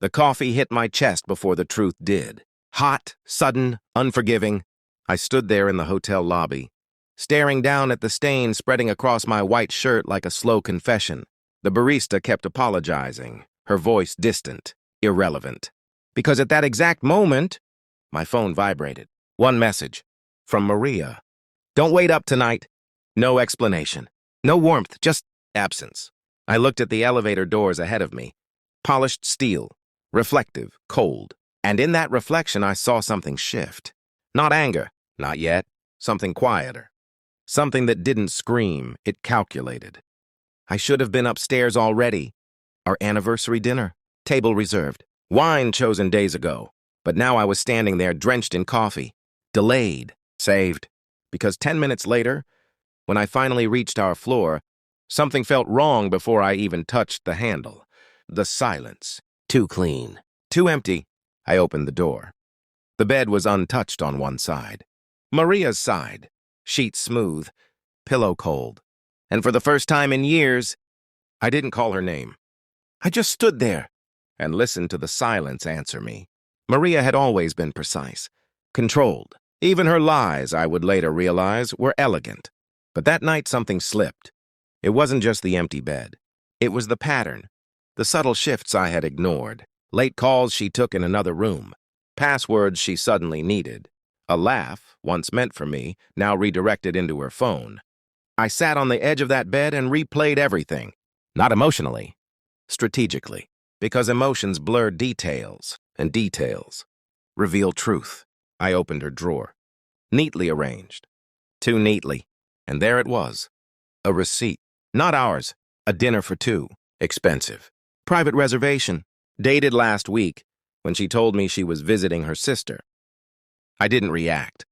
The coffee hit my chest before the truth did. Hot, sudden, unforgiving. I stood there in the hotel lobby, staring down at the stain spreading across my white shirt like a slow confession. The barista kept apologizing, her voice distant, irrelevant. Because at that exact moment, my phone vibrated. One message. From Maria. Don't wait up tonight. No explanation. No warmth, just absence. I looked at the elevator doors ahead of me. Polished steel, reflective, cold. And in that reflection, I saw something shift. Not anger, not yet. Something quieter. Something that didn't scream, it calculated. I should have been upstairs already. Our anniversary dinner, table reserved. Wine chosen days ago. But now I was standing there drenched in coffee. Delayed, saved. Because 10 minutes later, when I finally reached our floor, something felt wrong before I even touched the handle. The silence. Too clean. Too empty. I opened the door. The bed was untouched on one side. Maria's side. Sheets smooth. Pillow cold. And for the first time in years, I didn't call her name. I just stood there and listened to the silence answer me. Maria had always been precise, controlled. Even her lies, I would later realize, were elegant. But that night something slipped. It wasn't just the empty bed. It was the pattern, the subtle shifts I had ignored, late calls she took in another room, passwords she suddenly needed, a laugh, once meant for me, now redirected into her phone. I sat on the edge of that bed and replayed everything, not emotionally, strategically, because emotions blur details, and details reveal truth. I opened her drawer. Neatly arranged. Too neatly. And there it was. A receipt. Not ours. A dinner for two. Expensive. Private reservation. Dated last week, when she told me she was visiting her sister. I didn't react.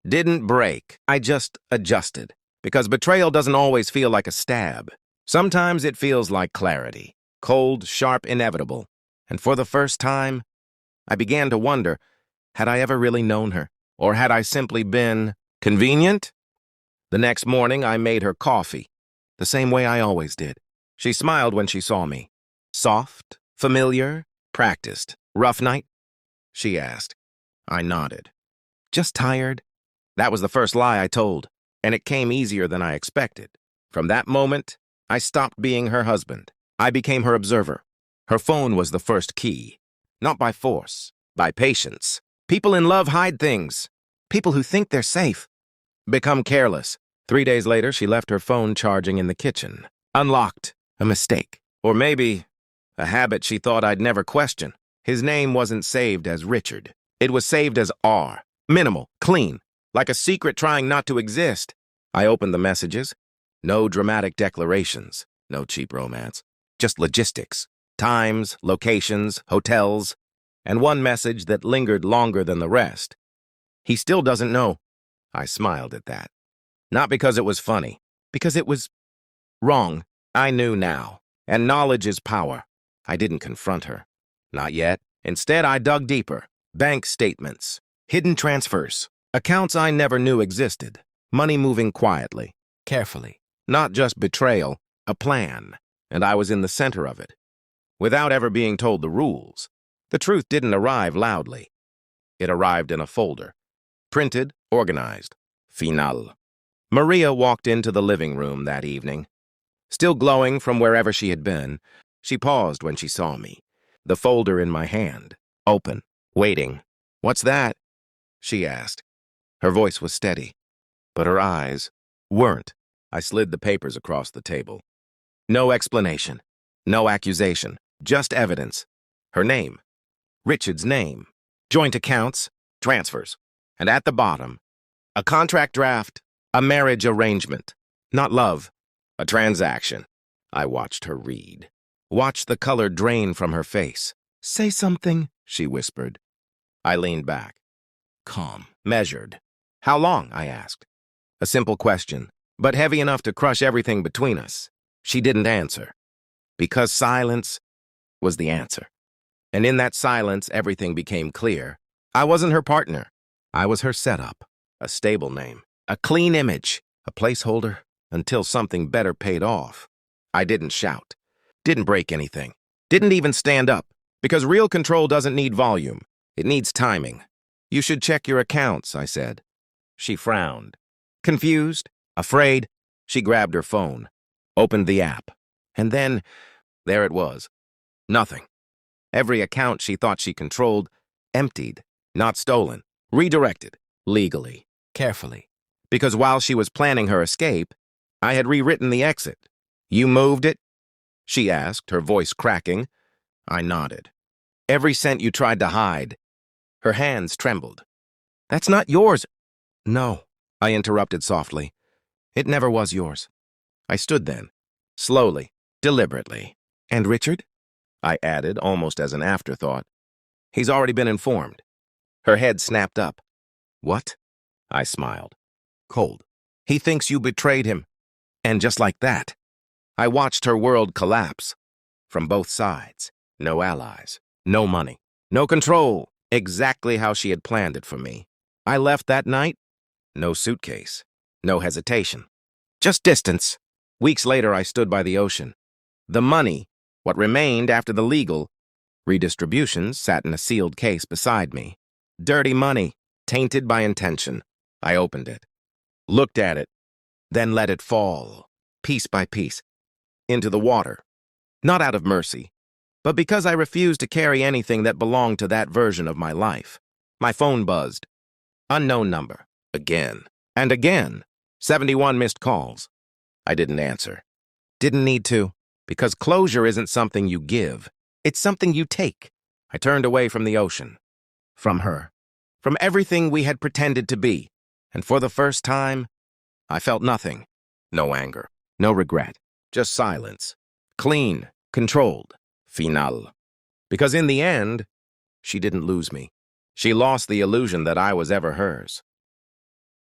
Didn't break. I just adjusted. Because betrayal doesn't always feel like a stab. Sometimes it feels like clarity. Cold, sharp, inevitable. And for the first time, I began to wonder, had I ever really known her? Or had I simply been convenient? The next morning, I made her coffee, the same way I always did. She smiled when she saw me. Soft, familiar, practiced. Rough night? She asked. I nodded. Just tired? That was the first lie I told, and it came easier than I expected. From that moment, I stopped being her husband. I became her observer. Her phone was the first key. Not by force, by patience. People in love hide things. People who think they're safe become careless. 3 days later, she left her phone charging in the kitchen. Unlocked. A mistake. Or maybe a habit she thought I'd never question. His name wasn't saved as Richard. It was saved as R. Minimal. Clean. Like a secret trying not to exist. I opened the messages. No dramatic declarations. No cheap romance. Just logistics. Times, locations, hotels. And one message that lingered longer than the rest. He still doesn't know. I smiled at that. Not because it was funny, because it was wrong. I knew now. And knowledge is power. I didn't confront her. Not yet. Instead, I dug deeper. Bank statements. Hidden transfers. Accounts I never knew existed. Money moving quietly, carefully. Not just betrayal, a plan. And I was in the center of it. Without ever being told the rules. The truth didn't arrive loudly. It arrived in a folder. Printed, organized. Final. Maria walked into the living room that evening. Still glowing from wherever she had been, she paused when she saw me. The folder in my hand. Open. Waiting. What's that? She asked. Her voice was steady, but her eyes weren't. I slid the papers across the table. No explanation. No accusation. Just evidence. Her name. Richard's name. Joint accounts. Transfers. And at the bottom, a contract draft. A marriage arrangement. Not love. A transaction. I watched her read. Watched the color drain from her face. Say something, she whispered. I leaned back. Calm. Measured. How long? I asked. A simple question, but heavy enough to crush everything between us. She didn't answer. Because silence was the answer. And in that silence, everything became clear. I wasn't her partner. I was her setup. A stable name. A clean image. A placeholder. Until something better paid off. I didn't shout. Didn't break anything. Didn't even stand up. Because real control doesn't need volume. It needs timing. You should check your accounts, I said. She frowned. Confused, afraid, she grabbed her phone, opened the app, and then, there it was. Nothing. Every account she thought she controlled, emptied, not stolen, redirected, legally, carefully. Because while she was planning her escape, I had rewritten the exit. You moved it? She asked, her voice cracking. I nodded. Every cent you tried to hide. Her hands trembled. That's not yours. No, I interrupted softly. It never was yours. I stood then, slowly, deliberately. And Richard? I added, almost as an afterthought. He's already been informed. Her head snapped up. What? I smiled. Cold. He thinks you betrayed him. And just like that, I watched her world collapse. From both sides. No allies. No money. No control. Exactly how she had planned it for me. I left that night. No suitcase. No hesitation. Just distance. Weeks later, I stood by the ocean. The money, what remained after the legal redistributions, sat in a sealed case beside me. Dirty money, tainted by intention. I opened it, looked at it, then let it fall, piece by piece, into the water. Not out of mercy, but because I refused to carry anything that belonged to that version of my life. My phone buzzed. Unknown number. Again. And again. 71 missed calls. I didn't answer. Didn't need to, because closure isn't something you give. It's something you take. I turned away from the ocean. From her. From everything we had pretended to be. And for the first time, I felt nothing. No anger. No regret. Just silence. Clean. Controlled. Final. Because in the end, she didn't lose me. She lost the illusion that I was ever hers.